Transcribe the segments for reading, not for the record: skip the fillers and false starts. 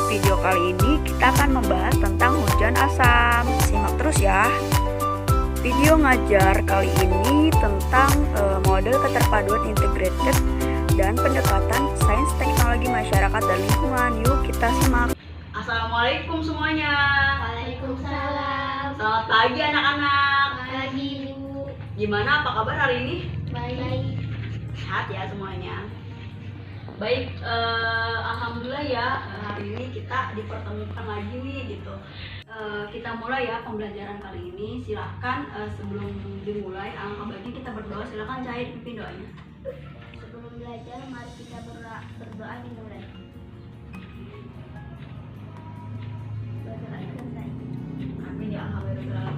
video kali ini kita akan membahas tentang hujan asam. Simak terus ya. Video ngajar kali ini tentang model keterpaduan integrated dan pendekatan sains teknologi masyarakat dan lingkungan. Yuk kita simak. Assalamualaikum semuanya. Waalaikumsalam. Selamat pagi anak-anak. Pagi, Bu. Gimana, apa kabar hari ini? Baik. Sehat ya semuanya. Baik, alhamdulillah ya, hari ini kita dipertemukan lagi nih gitu. Kita mulai ya pembelajaran kali ini. Silahkan sebelum dimulai, alangkah baiknya kita berdoa. Silahkan Cahaya dipimpin doanya. Sebelum belajar, mari kita berdoa dimulai. Berdoa selesai. Amin ya alhamdulillah.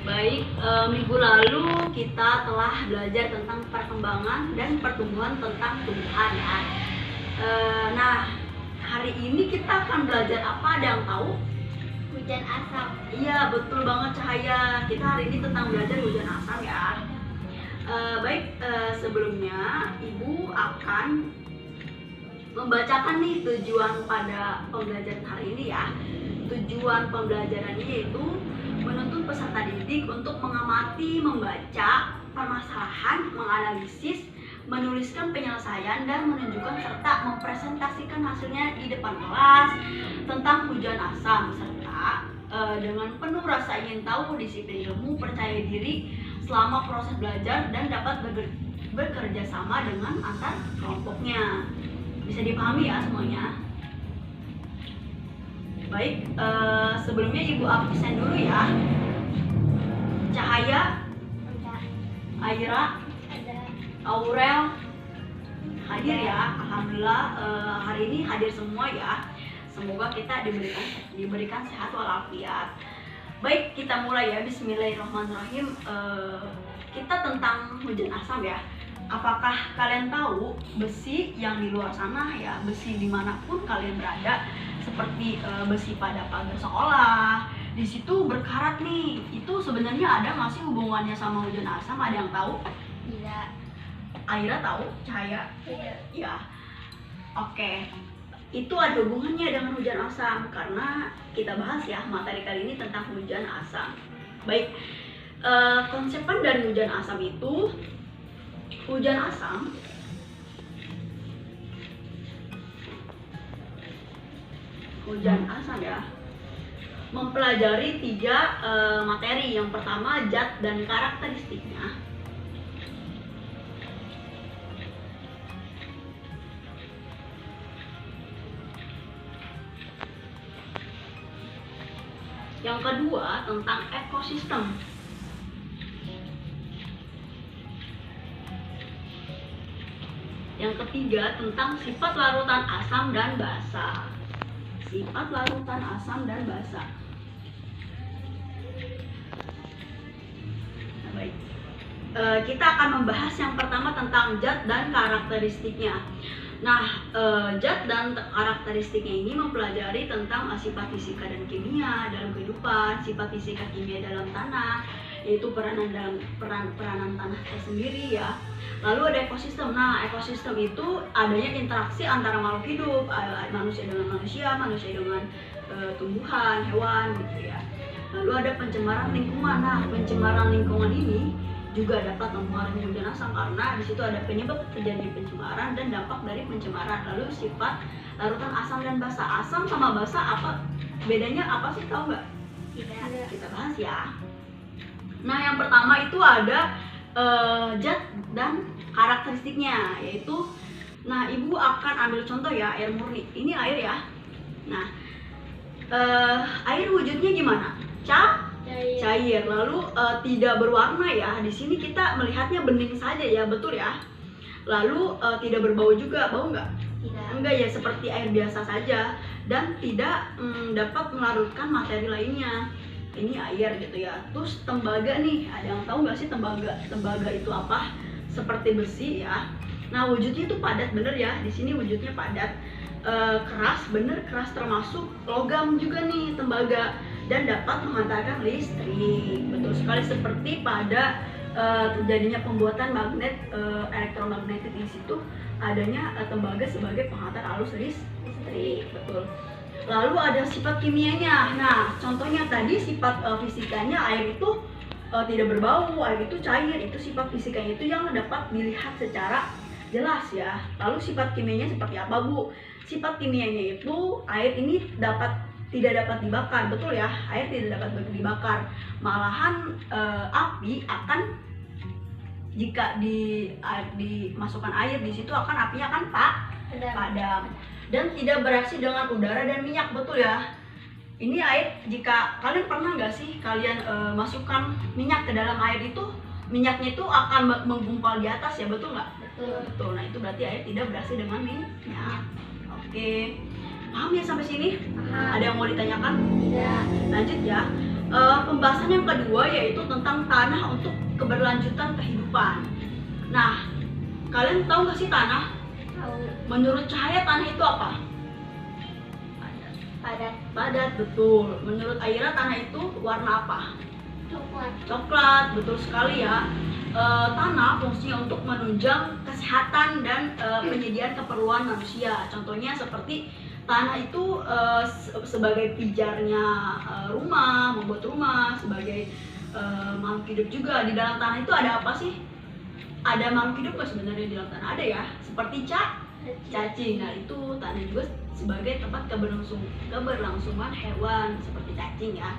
Baik, minggu lalu kita telah belajar tentang perkembangan dan pertumbuhan tentang tumbuhan ya. Nah, hari ini kita akan belajar apa? Ada yang tahu? Hujan asam. Iya, betul banget Cahaya. Kita hari ini tentang belajar hujan asam ya. Baik, sebelumnya Ibu akan membacakan nih tujuan pada pembelajaran hari ini ya. Tujuan pembelajarannya yaitu menuntun peserta didik untuk mengamati, membaca permasalahan, menganalisis, menuliskan penyelesaian, dan menunjukkan serta mempresentasikan hasilnya di depan kelas tentang hujan asam, serta dengan penuh rasa ingin tahu, disiplin ilmu, percaya diri selama proses belajar, dan dapat bekerja sama dengan antar kelompoknya. Bisa dipahami ya semuanya? Baik, sebelumnya Ibu absen dulu ya. Cahaya, Ada. Aira, Ada. Aurel hadir ya. Alhamdulillah hari ini hadir semua ya. Semoga kita diberikan sehat walafiat. Baik, kita mulai ya. Bismillahirrahmanirrahim. Kita tentang hujan asam ya. Apakah kalian tahu besi yang di luar sana ya, besi dimanapun kalian berada, seperti besi pada pagar sekolah, di situ berkarat nih, itu sebenarnya ada nggak sih hubungannya sama hujan asam? Ada yang tahu? Tidak. Aira tahu? Cahaya? Tidak. Ya. Oke. Itu ada hubungannya dengan hujan asam karena kita bahas ya materi kali ini tentang hujan asam. Baik. Konsepan dari hujan asam itu, hujan asam ya mempelajari tiga materi. Yang pertama zat dan karakteristiknya. Yang kedua tentang ekosistem. Yang ketiga tentang sifat larutan asam dan basa. Sifat larutan asam dan basa. Nah, baik. Kita akan membahas yang pertama tentang zat dan karakteristiknya. Nah, zat dan karakteristiknya ini mempelajari tentang sifat fisika dan kimia dalam kehidupan, sifat fisika kimia dalam tanah, yaitu peranan tanah tersendiri ya. Lalu ada ekosistem. Nah, ekosistem itu adanya interaksi antara makhluk hidup, manusia dengan manusia dengan tumbuhan, hewan gitu ya. Lalu ada pencemaran lingkungan. Nah, pencemaran lingkungan ini juga dapat mempengaruhi hujan asam karena di situ ada penyebab terjadi pencemaran dan dampak dari pencemaran. Lalu sifat larutan asam dan basa. Asam sama basa apa bedanya, apa sih, tahu nggak? Tidak. Kita bahas ya. Nah, yang pertama itu ada zat dan karakteristiknya, yaitu, nah Ibu akan ambil contoh ya, air murni. Ini air ya. Nah, air wujudnya gimana? Cair, lalu tidak berwarna ya. Di sini kita melihatnya bening saja ya, betul ya. Lalu tidak berbau juga, bau nggak? Tidak. Enggak ya, seperti air biasa saja, dan tidak dapat melarutkan materi lainnya. Ini air gitu ya. Terus tembaga nih, ada yang tahu nggak sih tembaga? Tembaga itu apa? Seperti besi ya. Nah, wujudnya itu padat, bener ya. Di sini wujudnya padat, keras, bener keras, termasuk logam juga nih tembaga, dan dapat mengantarkan listrik. Betul sekali, seperti pada terjadinya pembuatan magnet elektromagnetik di situ adanya tembaga sebagai penghantar arus listrik. Betul. Lalu ada sifat kimianya. Nah, contohnya tadi sifat fisikanya air itu tidak berbau, air itu cair. Itu sifat fisikanya itu yang dapat dilihat secara jelas ya. Lalu sifat kimianya seperti apa, Bu? Sifat kimianya itu air ini tidak dapat dibakar, betul ya? Air tidak dapat dibakar. Malahan api akan jika dimasukkan air di situ akan apinya akan padam dan tidak bereaksi dengan udara dan minyak, betul ya? Ini air, jika kalian pernah nggak sih kalian masukkan minyak ke dalam air itu, minyaknya itu akan menggumpal di atas ya, betul nggak? Betul. Nah itu berarti air tidak bereaksi dengan minyak. Oke, paham ya sampai sini? Ada yang mau ditanyakan? Tidak. Lanjut ya. Pembahasan yang kedua yaitu tentang tanah untuk keberlanjutan kehidupan. Nah, kalian tahu nggak sih tanah? Tahu. Menurut Cahaya tanah itu apa? Padat, betul. Menurut Aira tanah itu warna apa? Coklat, betul sekali ya. Tanah fungsinya untuk menunjang kesehatan dan penyediaan keperluan manusia. Contohnya seperti tanah itu sebagai pijarnya rumah, membuat rumah, sebagai makhluk hidup juga. Di dalam tanah itu ada apa sih? Ada makhluk hidup nggak sebenarnya di dalam tanah? Ada ya, seperti cacing. Nah itu tanah juga sebagai tempat keberlangsungan hewan seperti cacing ya.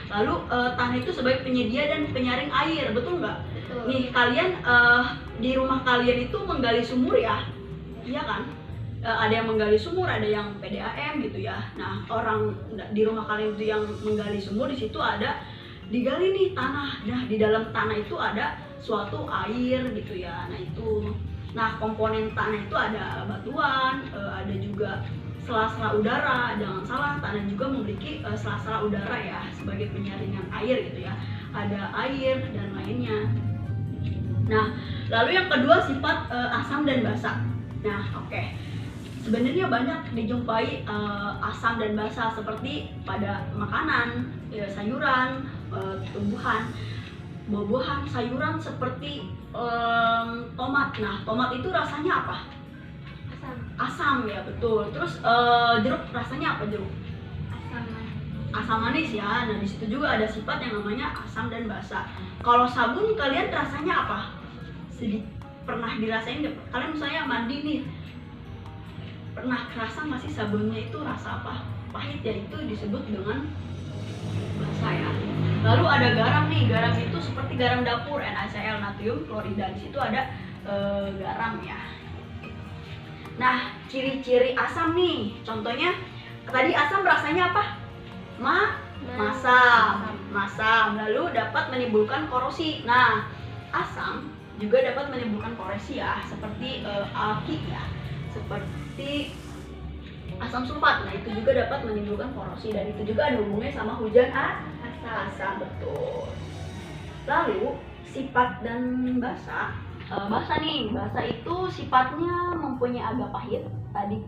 Lalu tanah itu sebagai penyedia dan penyaring air, betul nggak? Betul. Nih kalian di rumah kalian itu menggali sumur ya, iya kan? Ada yang menggali sumur, ada yang PDAM gitu ya. Nah orang di rumah kalian itu yang menggali sumur, di situ ada digali nih tanah. Nah di dalam tanah itu ada suatu air gitu ya. Nah itu, nah komponen tanah itu ada batuan, ada juga sela-sela udara. Jangan salah, tanah juga memiliki sela-sela udara ya sebagai penyaringan air gitu ya. Ada air dan lainnya. Nah lalu yang kedua sifat asam dan basa. Nah oke. Sebenarnya banyak dijumpai asam dan basa seperti pada makanan, sayuran, tumbuhan, buah-buahan, sayuran seperti tomat. Nah, tomat itu rasanya apa? Asam ya, betul. Terus jeruk rasanya apa, jeruk? Asam manis ya. Nah, di situ juga ada sifat yang namanya asam dan basa. Kalau sabun kalian rasanya apa? Pernah dirasain nggak? Kalian misalnya mandi nih, pernah kerasa nggak sih sabunnya itu rasa apa? Pahit ya, itu disebut dengan basa ya. Lalu ada garam nih, garam itu seperti garam dapur, NaCl, natrium klorida. Di situ ada garam ya. Nah, ciri-ciri asam nih, contohnya tadi asam rasanya apa? Masam. Lalu dapat menimbulkan korosi. Nah, asam juga dapat menimbulkan korosi ya, seperti alki ya, seperti asam sulfat. Nah itu juga dapat menimbulkan korosi, dan itu juga ada hubungannya sama hujan asam, betul. Lalu sifat dan basa. Basa itu sifatnya mempunyai agak pahit tadi,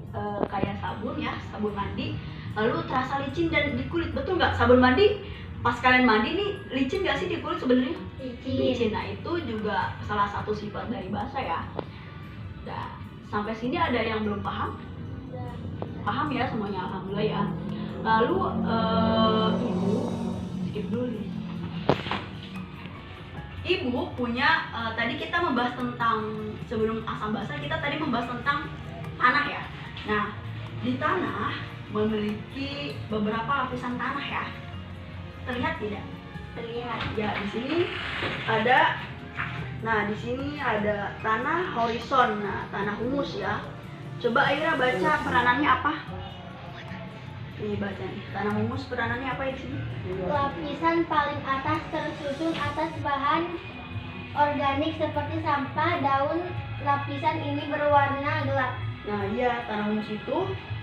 kayak sabun ya, sabun mandi. Lalu terasa licin dan di kulit, betul nggak? Sabun mandi pas kalian mandi nih licin nggak sih di kulit sebenarnya? Licin. Nah itu juga salah satu sifat dari basa ya. Nah, sampai sini ada yang belum paham? Paham ya semuanya, alhamdulillah ya. Lalu ibu skip dulu nih. Ibu punya tadi kita membahas tentang, sebelum asam basa kita tadi membahas tentang tanah ya. Nah di tanah memiliki beberapa lapisan tanah ya. Terlihat tidak? Terlihat ya. Di sini ada. Nah di sini ada tanah horizon, nah tanah humus ya. Coba Aira baca peranannya apa? Nih baca nih, tanah humus peranannya apa di sini? Lapisan paling atas tersusun atas bahan organik seperti sampah, daun. Lapisan ini berwarna gelap. Nah iya, tanah humus itu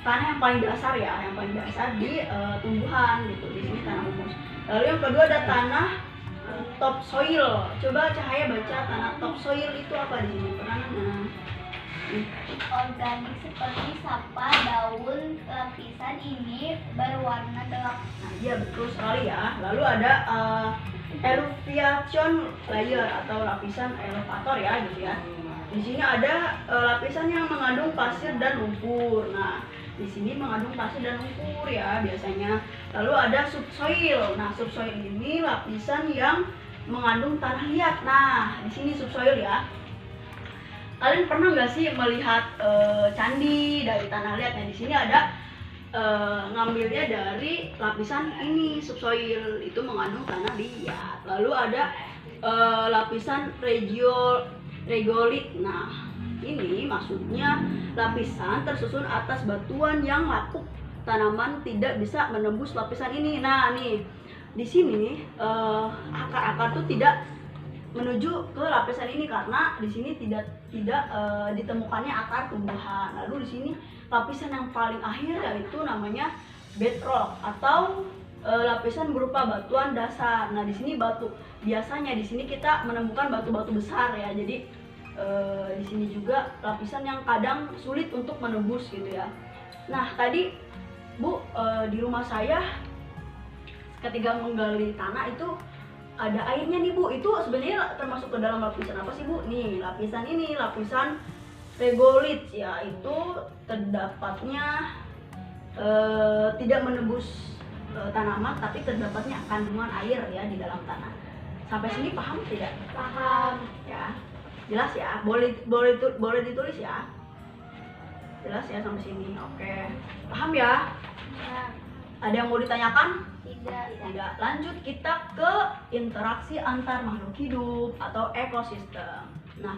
tanah yang paling dasar ya, yang paling dasar di tumbuhan gitu. Di sini tanah humus. Lalu yang kedua ada tanah topsoil. Coba Cahaya baca tanah topsoil itu apa di sini peranannya? Organik seperti sampah, daun. Lapisan ini berwarna gelap. Nah iya betul sekali ya. Lalu ada eluviation layer atau lapisan elevator ya gitu ya. Di sini ada lapisan yang mengandung pasir dan lumpur. Nah di sini mengandung pasir dan lumpur ya biasanya. Lalu ada subsoil. Nah, subsoil ini lapisan yang mengandung tanah liat. Nah, di sini subsoil ya. Kalian pernah nggak sih melihat candi dari tanah liat? Nah, di sini ada ngambilnya dari lapisan ini subsoil, itu mengandung tanah liat. Lalu ada lapisan regolith. Nah, ini maksudnya lapisan tersusun atas batuan yang lapuk. Tanaman tidak bisa menembus lapisan ini. Nah, nih di sini akar-akar tuh tidak menuju ke lapisan ini karena di sini tidak ditemukannya akar tumbuhan. Lalu di sini lapisan yang paling akhir yaitu namanya bedrock atau lapisan berupa batuan dasar. Nah, di sini biasanya di sini kita menemukan batu-batu besar ya. Jadi di sini juga lapisan yang kadang sulit untuk menembus gitu ya. Nah, tadi Bu di rumah saya ketika menggali tanah itu ada airnya nih Bu. Itu sebenarnya termasuk ke dalam lapisan apa sih Bu? Nih, lapisan ini lapisan regolith ya, itu terdapatnya tidak menembus tanaman tapi terdapatnya kandungan air ya di dalam tanah. Sampai sini paham tidak? Paham. Ya. Jelas ya? Boleh ditulis ya? Jelas ya sampai sini. Oke. Paham ya? Ya. Ada yang mau ditanyakan? Tidak. Lanjut kita ke interaksi antar makhluk hidup atau ekosistem. Nah,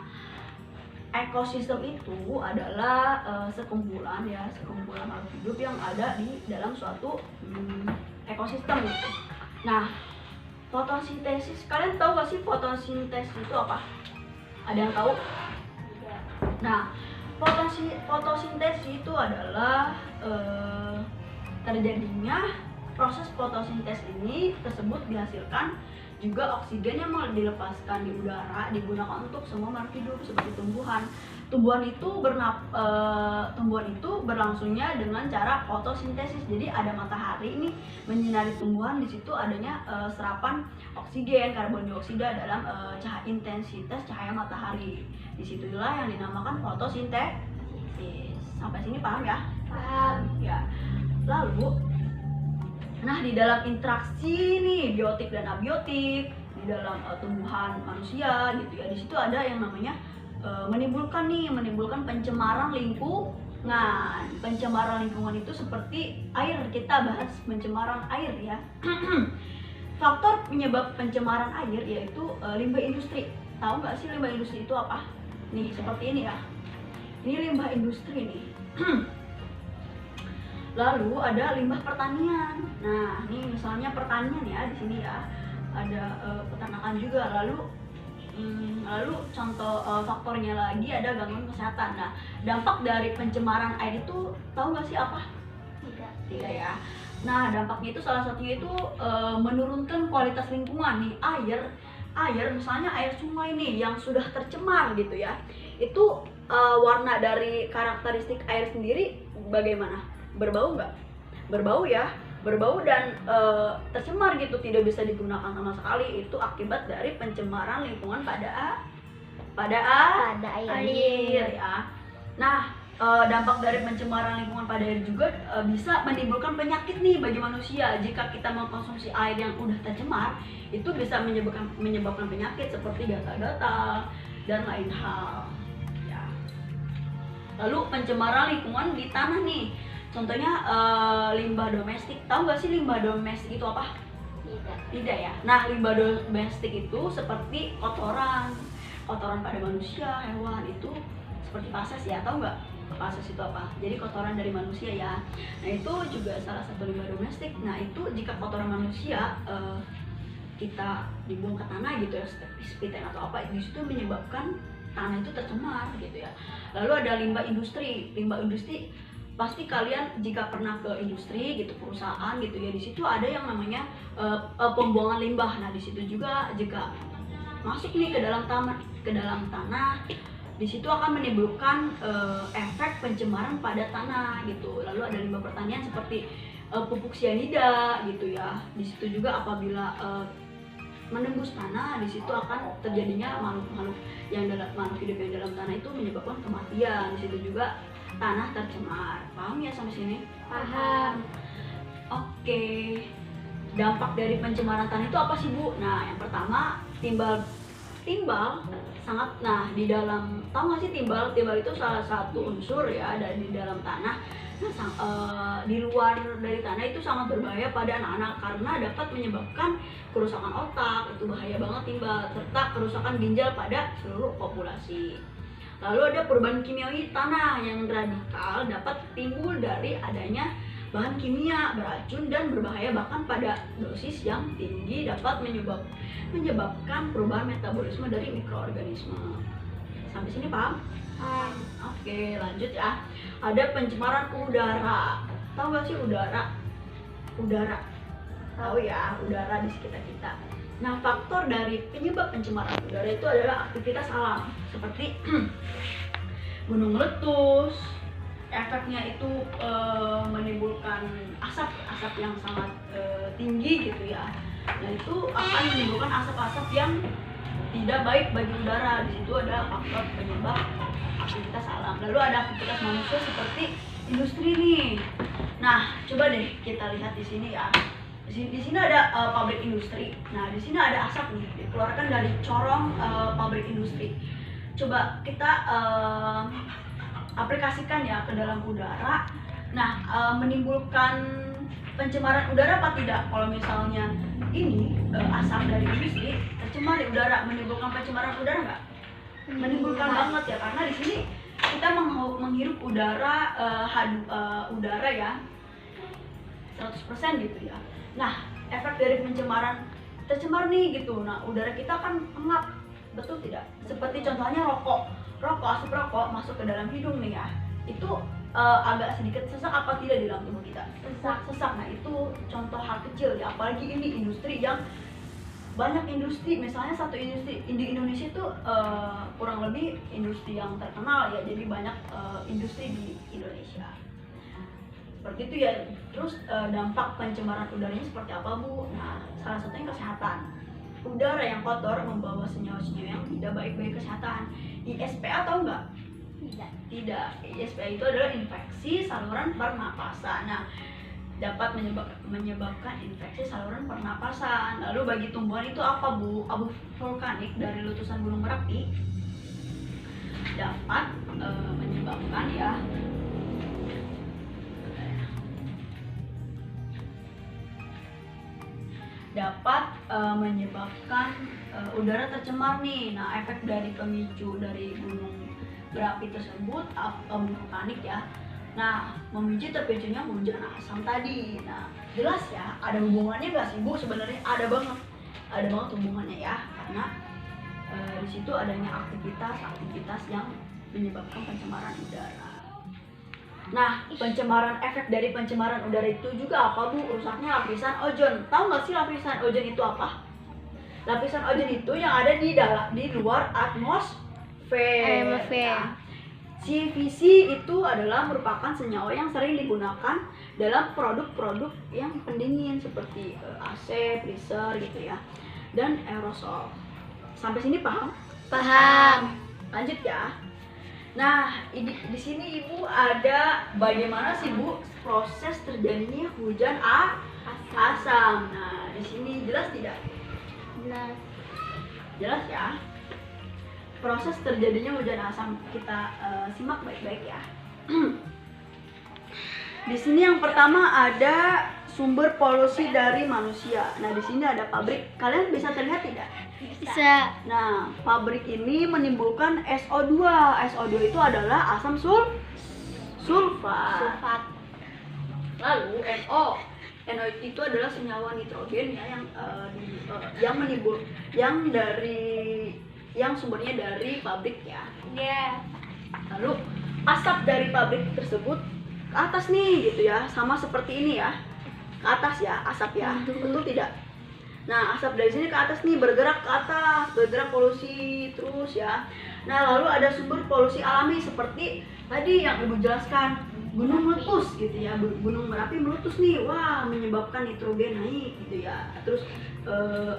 ekosistem itu adalah sekumpulan makhluk hidup yang ada di dalam suatu ekosistem. Nah, fotosintesis, kalian tahu gak sih fotosintesis itu apa? Ada yang tahu? Nah, fotosintesis itu adalah terjadinya proses fotosintesis ini tersebut dihasilkan juga oksigen yang dilepaskan di udara digunakan untuk semua makhluk hidup seperti tumbuhan. Tumbuhan itu berlangsungnya dengan cara fotosintesis. Jadi ada matahari ini menyinari tumbuhan, di situ adanya serapan oksigen, karbon dioksida dalam intensitas cahaya matahari. Disitulah yang dinamakan fotosintesis. Sampai sini paham ya? Paham. Ya. Lalu, nah di dalam interaksi nih biotik dan abiotik di dalam tumbuhan manusia gitu ya, di situ ada yang namanya menimbulkan pencemaran lingkungan. Pencemaran lingkungan itu seperti air, kita bahas pencemaran air ya. Faktor penyebab pencemaran air yaitu limbah industri. Tahu nggak sih limbah industri itu apa? Nih seperti ini ya. Ini limbah industri nih. Lalu ada limbah pertanian. Nah, ini misalnya pertanian ya di sini ya. Ada peternakan juga. Lalu contoh faktornya lagi ada gangguan kesehatan. Nah, dampak dari pencemaran air itu tahu nggak sih apa? Tidak ya. Nah, dampaknya itu salah satunya itu menurunkan kualitas lingkungan nih. Air misalnya air sungai nih yang sudah tercemar gitu ya. Itu warna dari karakteristik air sendiri bagaimana? Berbau nggak? Berbau ya. Berbau dan tercemar gitu, tidak bisa digunakan sama sekali. Itu akibat dari pencemaran lingkungan pada air ya. Nah, dampak dari pencemaran lingkungan pada air juga bisa menimbulkan penyakit nih bagi manusia. Jika kita mengkonsumsi air yang udah tercemar, itu bisa menyebabkan penyakit seperti gatal-gatal dan lain hal ya. Lalu pencemaran lingkungan di tanah nih. Contohnya limbah domestik. Tahu nggak sih limbah domestik itu apa? Tidak ya. Nah, limbah domestik itu seperti kotoran pada manusia, hewan, itu seperti fases ya. Tahu nggak fases itu apa? Jadi kotoran dari manusia ya. Nah, itu juga salah satu limbah domestik. Nah, itu jika kotoran manusia kita dibuang ke tanah gitu ya, spit atau apa, di situ menyebabkan tanah itu tercemar gitu ya. Lalu ada limbah industri. Limbah industri pasti kalian jika pernah ke industri gitu, perusahaan gitu ya, di situ ada yang namanya pembuangan limbah. Nah, di situ juga jika masuk nih ke dalam tanah, di situ akan menimbulkan efek pencemaran pada tanah gitu. Lalu ada limbah pertanian seperti pupuk sianida gitu ya. Di situ juga apabila menembus tanah, di situ akan terjadinya makhluk hidup yang dalam tanah itu menyebabkan kematian. Di situ juga tanah tercemar. Paham ya sampai sini? Paham. Oke. Dampak dari pencemaran tanah itu apa sih, Bu? Nah, yang pertama timbal sangat. Nah, di dalam, tahu nggak sih timbal itu salah satu unsur ya dari di dalam tanah. Nah, di luar dari tanah itu sangat berbahaya pada anak-anak karena dapat menyebabkan kerusakan otak, itu bahaya banget timbal, serta kerusakan ginjal pada seluruh populasi. Lalu ada perubahan kimiawi tanah yang radikal dapat timbul dari adanya bahan kimia beracun dan berbahaya, bahkan pada dosis yang tinggi dapat menyebabkan perubahan metabolisme dari mikroorganisme. Sampai sini paham? Oke, lanjut ya. Ada pencemaran udara. Tahu gak sih udara? Tahu ya, udara di sekitar kita. Nah, faktor dari penyebab pencemaran udara itu adalah aktivitas alam seperti gunung meletus. Efeknya itu menimbulkan asap yang sangat tinggi gitu ya. Nah, itu akan menimbulkan asap-asap yang tidak baik bagi udara. Di situ ada faktor penyebab aktivitas alam. Lalu ada aktivitas manusia seperti industri nih. Nah, coba deh kita lihat di sini ya. Di sini ada pabrik industri. Nah, di sini ada asap nih dikeluarkan dari corong pabrik industri. Coba kita aplikasikan ya ke dalam udara. Nah, menimbulkan pencemaran udara apa tidak? Kalau misalnya ini asap dari industri tercemar di udara, menimbulkan pencemaran udara nggak? Menimbulkan banget ya, karena di sini kita menghirup udara udara ya 100% gitu ya. Nah, efek dari tercemar nih gitu. Nah, udara kita kan pengap, betul tidak? Seperti contohnya asap rokok masuk ke dalam hidung nih ya, itu agak sedikit sesak apa tidak di dalam tubuh kita? Sesak. Nah, itu contoh hal kecil ya, apalagi ini industri yang banyak industri, misalnya satu industri di Indonesia itu kurang lebih industri yang terkenal ya, jadi banyak industri di Indonesia. Seperti itu ya. Terus dampak pencemaran udaranya seperti apa, Bu? Nah, salah satunya kesehatan. Udara yang kotor membawa senyawa-senyawa yang tidak baik bagi kesehatan. ISPA tahu nggak? Tidak. ISPA itu adalah infeksi saluran pernapasan. Nah, dapat menyebabkan infeksi saluran pernapasan. Lalu bagi tumbuhan itu apa, Bu? Abu vulkanik dari letusan Gunung Merapi dapat menyebabkan ya udara tercemar nih. Nah, efek dari pemicu dari gunung berapi tersebut abu vulkanik ya. Nah, memicu terpicunya hujan asam tadi. Nah, jelas ya, ada hubungannya nggak sih, Bu? Sebenarnya ada banget hubungannya ya, karena di situ adanya aktivitas yang menyebabkan pencemaran udara. Nah, efek dari pencemaran udara itu juga apa, Bu? Rusaknya lapisan ozon. Tahu nggak sih lapisan ozon itu apa? Lapisan ozon itu yang ada di luar atmosfer. Nah, CVC itu adalah merupakan senyawa yang sering digunakan dalam produk-produk yang pendingin seperti AC, freezer gitu ya, dan aerosol. Sampai sini paham? Paham. Lanjut ya. Nah, di sini Ibu ada bagaimana sih, Bu, proses terjadinya hujan asam. Nah, di sini jelas tidak? Jelas ya. Proses terjadinya hujan asam kita simak baik-baik ya. Di sini yang pertama ada sumber polusi dari manusia. Nah, di sini ada pabrik. Kalian bisa terlihat tidak? Bisa. Nah, pabrik ini menimbulkan SO2. SO2 itu adalah asam sulfat. Lalu NO itu adalah senyawa nitrogen ya, yang sumbernya dari pabrik ya. Lalu asap dari pabrik tersebut ke atas nih gitu ya, sama seperti ini ya, ke atas ya asap ya, betul tidak? Nah, asap dari sini ke atas nih, bergerak ke atas, bergerak polusi terus ya. Nah, lalu ada sumber polusi alami seperti tadi yang Ibu jelaskan, gunung meletus gitu ya, gunung Merapi meletus nih, wah menyebabkan nitrogen naik gitu ya. Terus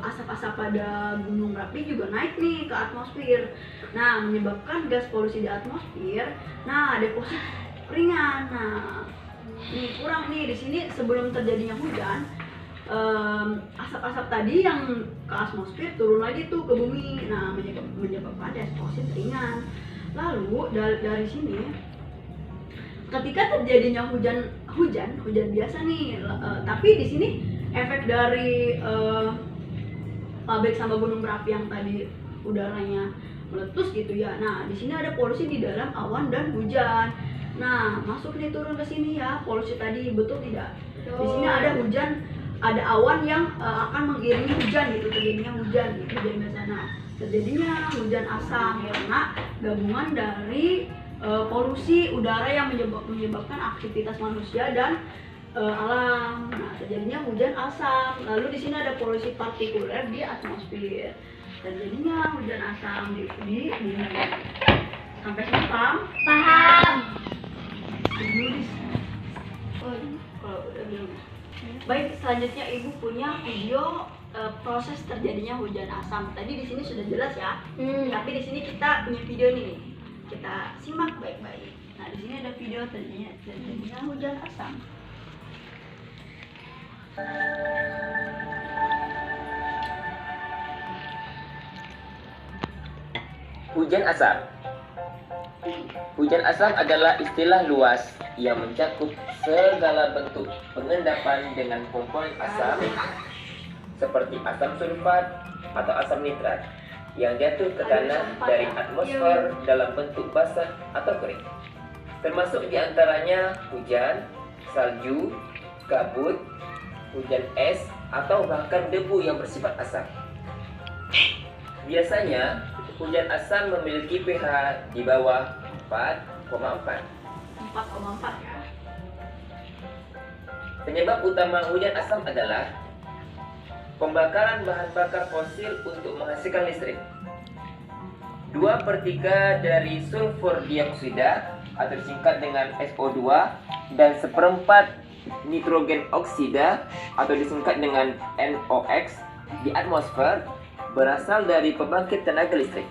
asap-asap pada gunung Merapi juga naik nih ke atmosfer. Nah, menyebabkan gas polusi di atmosfer. Nah, ringan. Nah, ini kurang nih di sini sebelum terjadinya hujan, asap-asap tadi yang ke atmosfer turun lagi tuh ke bumi. Nah, menyebabkan deposit ringan. Lalu dari sini ketika terjadinya hujan biasa nih, tapi di sini efek dari pabrik sama gunung berapi yang tadi udaranya meletus gitu ya. Nah, di sini ada polusi di dalam awan dan hujan. Nah, masuk nih turun ke sini ya. Polusi tadi betul tidak? Di sini ada hujan, ada awan yang akan mengiringi hujan gitu, terjadinya hujan gitu biasa. Nah, terjadinya hujan asam karena gabungan dari polusi udara yang menyebabkan aktivitas manusia dan alam. Nah, terjadinya hujan asam. Lalu di sini ada polusi partikuler di atmosfer. Terjadinya hujan asam di bumi. Sampai sini paham? Paham. Kalau udah belum. Baik, selanjutnya Ibu punya video proses terjadinya hujan asam. Tadi di sini sudah jelas ya. Tapi di sini kita punya video nih. Kita simak baik-baik. Nah, di sini ada video terjadinya hujan asam. Hujan asam. Hujan asam adalah istilah luas yang mencakup segala bentuk pengendapan dengan komponen asam seperti asam sulfat atau asam nitrat yang jatuh ke tanah dari atmosfer dalam bentuk basah atau kering. Termasuk diantaranya hujan, salju, kabut, hujan es, atau bahkan debu yang bersifat asam. Biasanya, hujan asam memiliki pH di bawah 4,4. 4,4 ya. Penyebab utama hujan asam adalah pembakaran bahan bakar fosil untuk menghasilkan listrik. 2/3 dari sulfur dioksida atau disingkat dengan SO2 dan 1/4 nitrogen oksida atau disingkat dengan NOx di atmosfer berasal dari pembangkit tenaga listrik.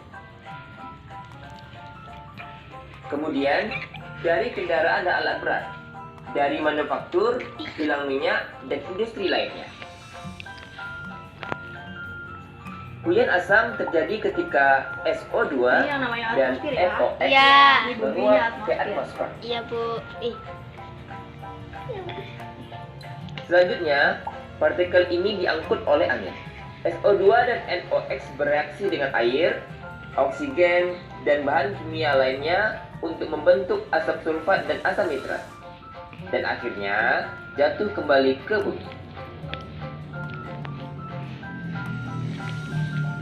Kemudian dari kendaraan dan alat berat, dari manufaktur, kilang minyak, dan industri lainnya. Hujan asam terjadi ketika SO2 Ini yang namanya dan atmosfer ya. NOx Iya. Ini buminya menguap ke atmosfer. atmosfer. Iya, Bu. Selanjutnya, partikel ini diangkut oleh angin. SO2 dan NOx bereaksi dengan air, oksigen, dan bahan kimia lainnya untuk membentuk asam sulfat dan asam nitrat. Dan akhirnya jatuh kembali ke bumi.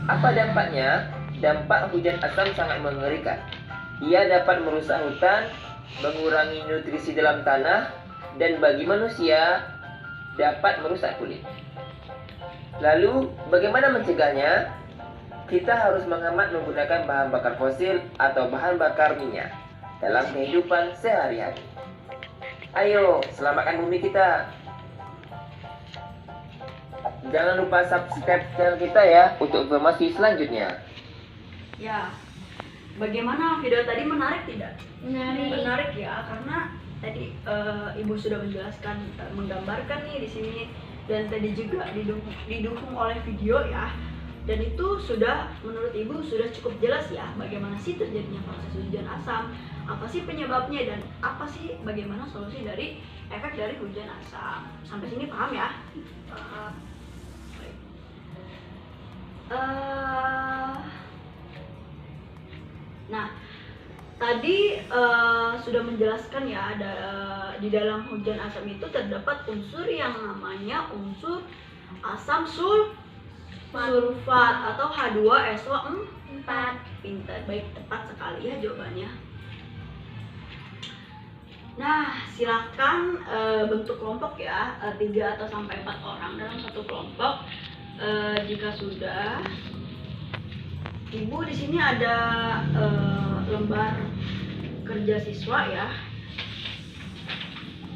Apa dampaknya? Dampak hujan asam sangat mengerikan. Ia dapat merusak hutan, mengurangi nutrisi dalam tanah, dan bagi manusia dapat merusak kulit. Lalu, bagaimana mencegahnya? Kita harus menghemat menggunakan bahan bakar fosil atau bahan bakar minyak dalam kehidupan sehari-hari. Ayo, selamatkan bumi kita. Jangan lupa subscribe channel kita ya untuk informasi selanjutnya. Ya. Bagaimana video tadi, menarik tidak? Menarik. Menarik ya, karena tadi Ibu sudah menjelaskan, menggambarkan nih di sini, dan tadi juga didukung oleh video ya. Dan itu sudah, menurut Ibu sudah cukup jelas ya bagaimana sih terjadinya proses hujan asam, apa sih penyebabnya, dan apa sih bagaimana solusi dari efek dari hujan asam. Sampai sini paham ya? Paham. Baik. Nah, tadi sudah menjelaskan ya, ada di dalam hujan asam itu terdapat unsur yang namanya unsur asam sulfat atau H2SO4. Pintar, baik, tepat sekali ya jawabannya. Nah, silakan bentuk kelompok ya, 3 atau sampai 4 orang dalam satu kelompok. Jika sudah, Ibu di sini ada lembar kerja siswa ya.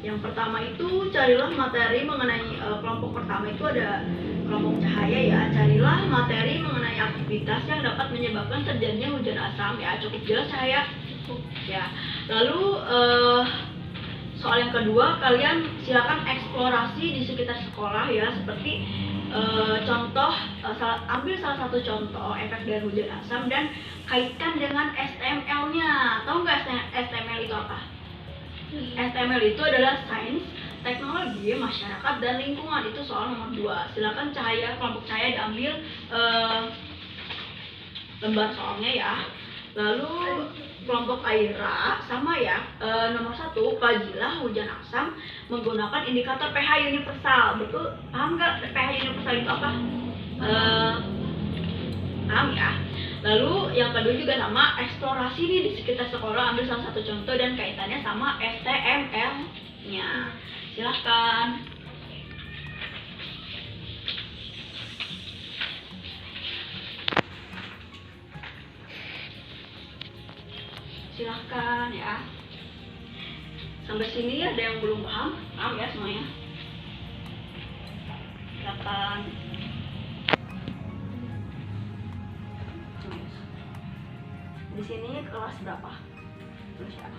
Yang pertama itu carilah materi mengenai kelompok pertama itu ada kelompok cahaya ya. Carilah materi mengenai aktivitas yang dapat menyebabkan terjadinya hujan asam ya. Cukup jelas cahaya. Ya. Lalu soal yang kedua, kalian silakan eksplorasi di sekitar sekolah ya, seperti ambil salah satu contoh efek dari hujan asam dan kaitkan dengan STML-nya. Tahu nggak STML itu apa? STML itu adalah sains, teknologi, masyarakat, dan lingkungan. Itu soal nomor 2. Silakan kelompok cahaya diambil lembar soalnya ya. Lalu kelompok Aira sama ya, nomor 1, kajilah hujan asam menggunakan indikator pH universal. Betul? Paham nggak pH universal itu apa? Paham ya? Lalu yang kedua juga sama, eksplorasi nih di sekitar sekolah, ambil salah satu contoh dan kaitannya sama STML-nya. Silahkan. Silahkan ya. Sampai sini ada yang belum paham? Paham ya semuanya? Silahkan. Di sini kelas berapa? Terus ya.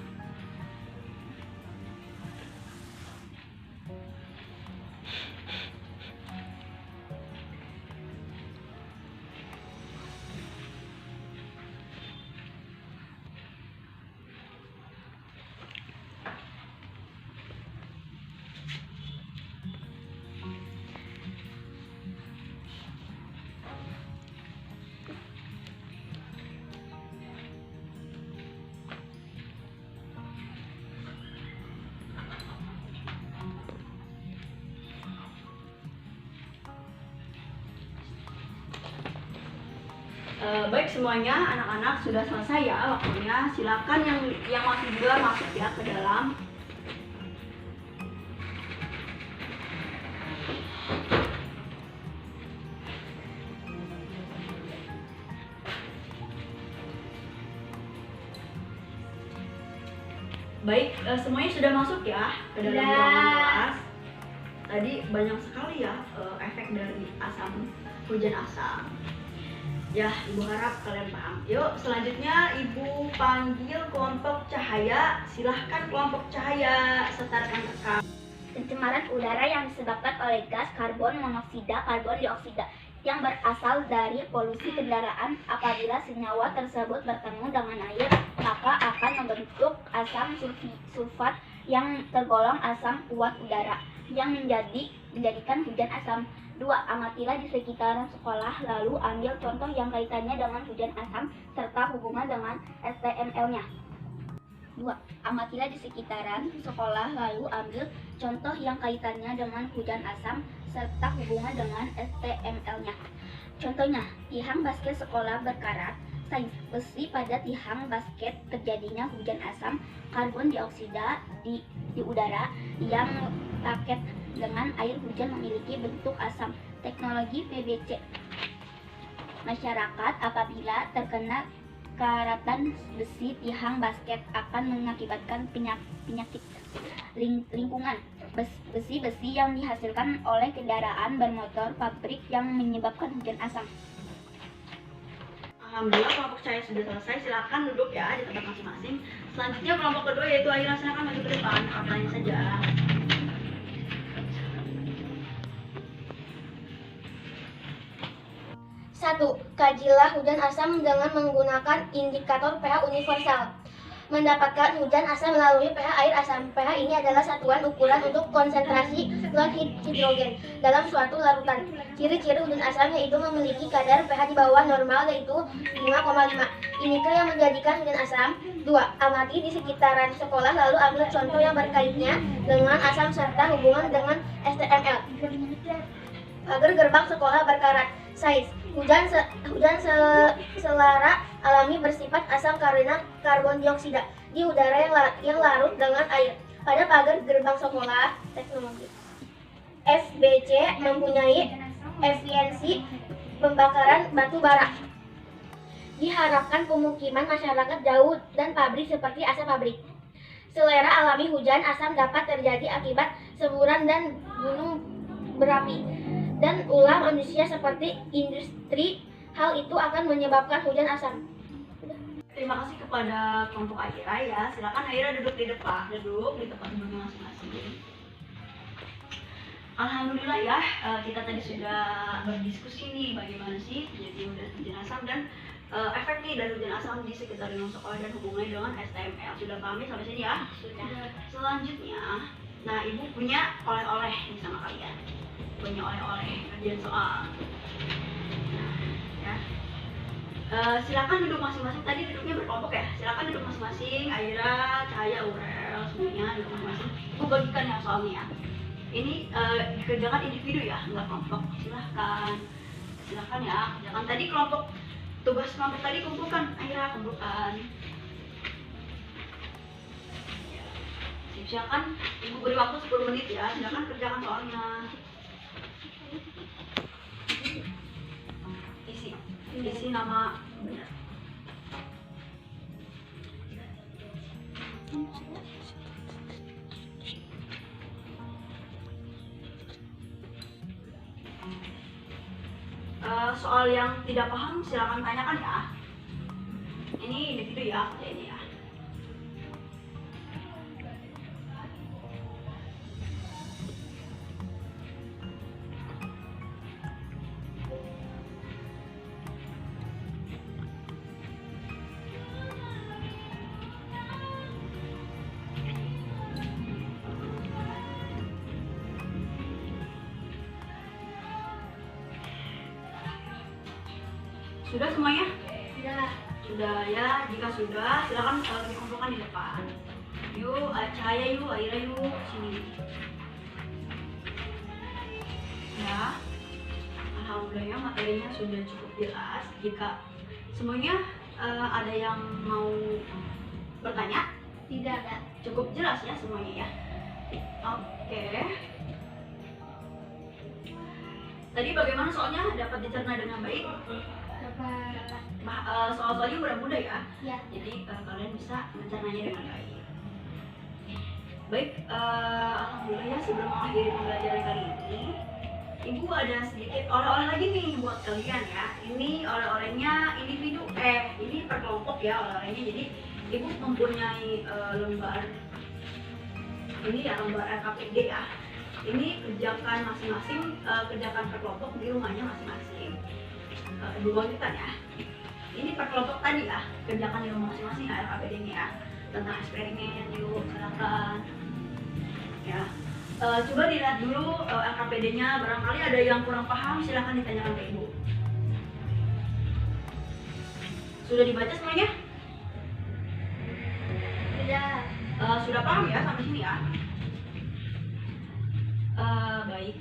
Baik semuanya, anak-anak sudah selesai ya waktunya. Silakan yang masih di luar masuk ya ke dalam. Baik, semuanya sudah masuk ya ke dalam ruangan kelas. Tadi banyak sekali ya efek dari hujan asam. Ya, Ibu harap kalian paham. Yuk, selanjutnya Ibu panggil kelompok cahaya. Silahkan kelompok cahaya, setarkan rekam. Pencemaran udara yang disebabkan oleh gas karbon monoksida, karbon dioksida yang berasal dari polusi kendaraan. Apabila senyawa tersebut bertemu dengan air, maka akan membentuk asam sulfat yang tergolong asam kuat udara yang menjadikan hujan asam. 2. Amatilah di sekitaran sekolah, lalu ambil contoh yang kaitannya dengan hujan asam serta hubungan dengan STML-nya. 2. Amatilah di sekitaran sekolah, lalu ambil contoh yang kaitannya dengan hujan asam serta hubungan dengan STML-nya. Contohnya, tiang basket sekolah berkarat, sains besi pada tiang basket, terjadinya hujan asam karbon dioksida di udara yang paket dengan air hujan memiliki bentuk asam. Teknologi PBC. Masyarakat apabila terkena karatan besi tiang basket akan mengakibatkan penyakit lingkungan. Besi-besi yang dihasilkan oleh kendaraan bermotor pabrik yang menyebabkan hujan asam. Alhamdulillah kelompok saya sudah selesai. Silakan duduk ya di tempat masing-masing. Selanjutnya kelompok kedua yaitu Aira, silakan maju ke depan. Katanya saja. 1. Kajilah hujan asam dengan menggunakan indikator pH universal. Mendapatkan hujan asam melalui pH air asam. pH ini adalah satuan ukuran untuk konsentrasi ion hidrogen dalam suatu larutan. Ciri-ciri hujan asam yaitu memiliki kadar pH di bawah normal yaitu 5,5. Inikah yang menjadikan hujan asam? 2. Amati di sekitaran sekolah lalu ambil contoh yang berkaitnya dengan asam serta hubungan dengan STML. Pagar gerbang sekolah berkarat. Sains. Hujan selara alami bersifat asam karena karbon dioksida di udara yang larut dengan air. Pada pagar gerbang sekolah, teknologi SBC mempunyai efisiensi pembakaran batu bara. Diharapkan pemukiman masyarakat jauh dan pabrik seperti asap pabrik. Selera alami hujan asam dapat terjadi akibat semburan dan gunung berapi dan ulah manusia seperti industri. Hal itu akan menyebabkan hujan asam. Terima kasih kepada kelompok Aira ya. Silakan Aira duduk di depan, duduk di tempat duduknya masing-masing. Alhamdulillah ya, kita tadi sudah berdiskusi nih bagaimana sih terjadi hujan asam dan efek nih dari hujan asam di sekitar lingkungan sekolah dan hubungannya dengan STML. Sudah pahami sampai sini ya? Sudah. Selanjutnya, nah ibu punya oleh-oleh nih sama kalian. Punya oleh-oleh kerjaan soal. Nah, ya. Silakan duduk masing-masing. Tadi duduknya berkelompok ya. Silakan duduk masing-masing. Aira, Cahaya, Aurel, semuanya duduk masing-masing. Ibu bagikan ya soalnya ya. Ini dikerjakan individu ya, nggak kelompok. Silahkan ya. Kerjakan tadi kelompok. Tugas kelompok tadi kumpulkan. Aira kumpulkan. Silakan. Ibu beri waktu 10 menit ya. Silakan kerjakan soalnya. Isi nama benar. Soal yang tidak paham silakan tanyakan ya. Ini individu ya, ini ya. Sudah semuanya? Sudah ya. Jika sudah, silakan dikumpulkan di depan. Yuk, Cahaya yuk, Aira yuk, sini. Ya. Alhamdulillah ya, materinya sudah cukup jelas. Jika semuanya ada yang mau bertanya? Tidak ada. Cukup jelas ya semuanya ya. Oke. Tadi bagaimana soalnya? Dapat dicerna dengan baik? Soal-soalnya mudah-mudah ya. Ya. Jadi kalian bisa mencernanya dengan baik. Baik, alhamdulillah ya, sebelum mengakhiri pembelajaran kali ini, Ibu ada sedikit oleh-oleh lagi nih buat kalian ya. Ini oleh-olehnya individu, ini per kelompok ya oleh-olehnya. Jadi Ibu mempunyai lembar ini ya, lembar RKPD ya. Ini kerjakan masing-masing, kerjakan per kelompok di rumahnya masing-masing. Ibu bagikan ya. Ini per kelompok tadi ya, kerjakan di rumah masing-masing ya RKPD-nya ya. Tentang eksperimen, yuk silakan. Ya. Coba dilihat dulu RKPD-nya, barangkali ada yang kurang paham silahkan ditanyakan ke Ibu. Sudah dibaca semuanya? Sudah paham ya sampai sini ya? Baik.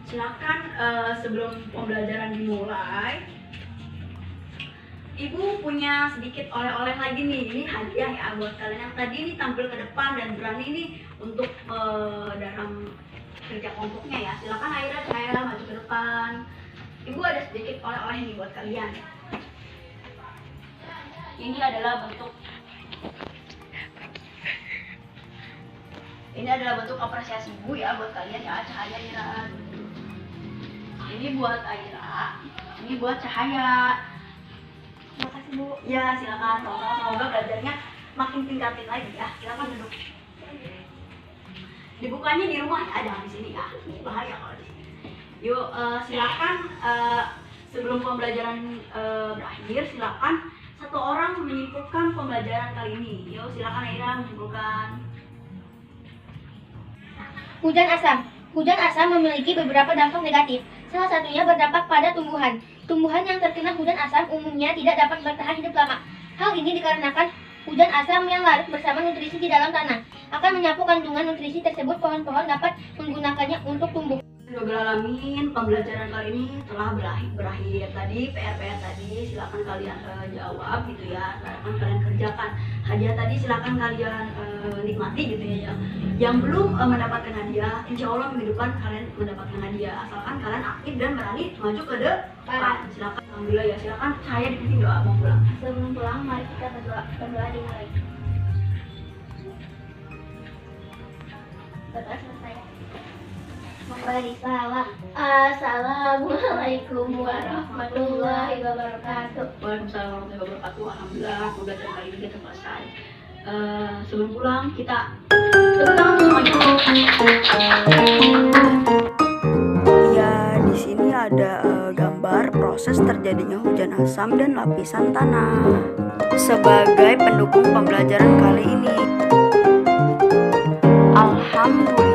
Silakan sebelum pembelajaran dimulai, Ibu punya sedikit oleh-oleh lagi nih. Ini hadiah ya buat kalian yang tadi nih tampil ke depan dan berani nih untuk dalam kerja kelompoknya ya. Silakan Aira, saya maju ke depan. Ibu ada sedikit oleh-oleh nih buat kalian. Ini adalah bentuk apresiasi Ibu ya buat kalian ya. Cahaya, Aira. Ini buat Aira, ini buat Cahaya. Terima kasih Bu. Ya silakan, semoga belajarnya makin tingkatin lagi ya. Silakan duduk. Dibukanya di rumah ya, jangan di sini ya. Bahaya kalau di sini. Yuk silakan sebelum pembelajaran berakhir, silakan satu orang menyimpulkan pembelajaran kali ini. Yuk silakan Aira menyimpulkan. Hujan asam. Hujan asam memiliki beberapa dampak negatif. Salah satunya berdampak pada tumbuhan. Tumbuhan yang terkena hujan asam umumnya tidak dapat bertahan hidup lama. Hal ini dikarenakan hujan asam yang larut bersama nutrisi di dalam tanah akan menyapu kandungan nutrisi tersebut. Pohon-pohon dapat menggunakannya untuk tumbuh. Rabbil alamin, pembelajaran kali ini telah berakhir. Tadi PR tadi silakan kalian jawab gitu ya, silakan kalian kerjakan. Hadiah tadi silakan kalian nikmati gitu ya. Yang belum mendapatkan hadiah, insya Allah minggu depan kalian mendapatkan hadiah asalkan kalian aktif dan berani maju ke depan. Silakan, alhamdulillah ya, silakan saya dipimpin doa mau pulang. Sebelum pulang, mari kita berdoa dimulai. Bapak selesai. Memberi salam. Assalamualaikum warahmatullahi wabarakatuh. Waalaikumsalam warahmatullahi wabarakatuh. Alhamdulillah pembelajaran kali ini kita selesai. Sebelum pulang kita tepuk tangan semuanya. Ya, di sini ada gambar proses terjadinya hujan asam dan lapisan tanah sebagai pendukung pembelajaran kali ini. Alhamdulillah.